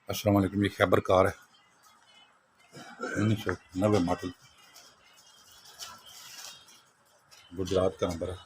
अस्सलाम वालेकुम। ये खैबर कार है, 1990 मॉडल, गुजरात का नंबर है।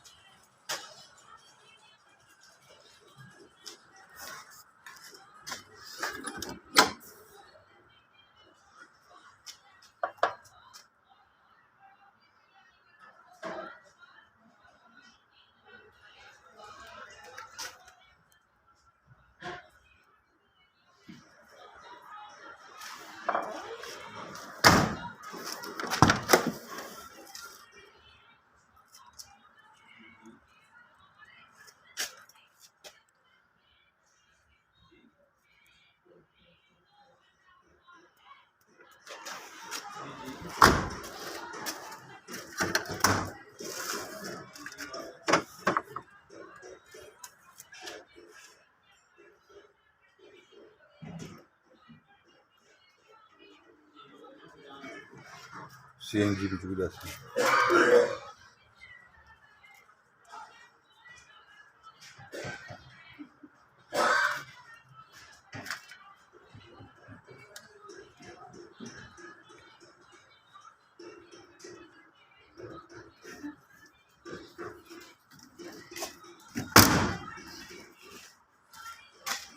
CNG भी मौजूद है।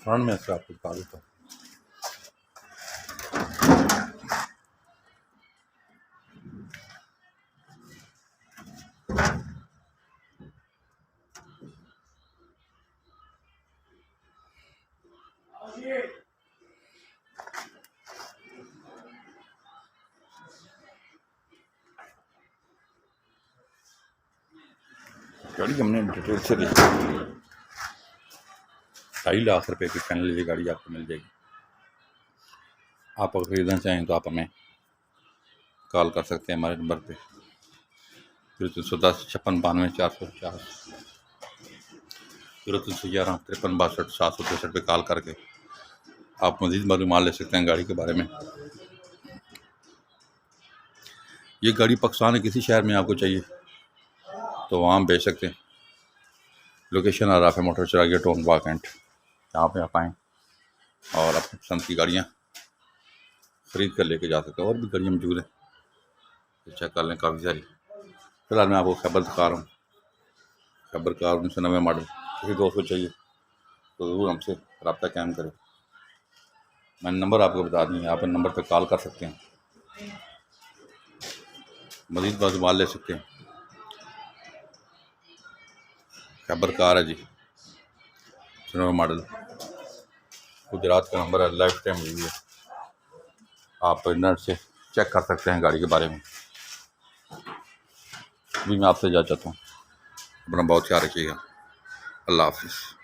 फ्रंट में से आपको बता देता हूँ। गाड़ी हमने डिटेल से देखी, 2.5 लाख रुपए की फाइनल ये गाड़ी आपको मिल जाएगी। आप अगर खरीदना चाहें तो आप हमें कॉल कर सकते हैं हमारे नंबर पे 0310 56 92 450, 0311 53 62 763 पे कॉल करके आप मज़ीद मालूमात ले सकते हैं गाड़ी के बारे में। ये गाड़ी पाकिस्तान के किसी शहर में आपको चाहिए तो वहाँ भेज सकते हैं। लोकेशन आराफा मोटर चरागिया टोन वाक एंड, यहाँ पे आप आएँ और अपनी पसंद की गाड़ियाँ ख़रीद कर लेके जा सकते हैं। और भी गाड़ियाँ मौजूद हैं, चेक कर लें, काफ़ी सारी। फिलहाल मैं आपको खैबर दिखा रहा हूँ। खैबर कार 1990 मॉडल, किसी दोस्त को चाहिए तो ज़रूर हमसे रब्ता कायम करें। मैंने नंबर आपको बता दी है, आप नंबर पर कॉल कर सकते हैं, मज़ीद मालूमात ले सकते हैं। खैबर कार है जी, 1990 मॉडल, गुजरात का नंबर है, लाइफ टाइम रिव्यू है। आप इंटरनेट से चेक कर सकते हैं गाड़ी के बारे में। भी मैं आपसे इजाज़त चाहता हूँ, अपना बहुत ख्याल रखिएगा। अल्लाह हाफिज़।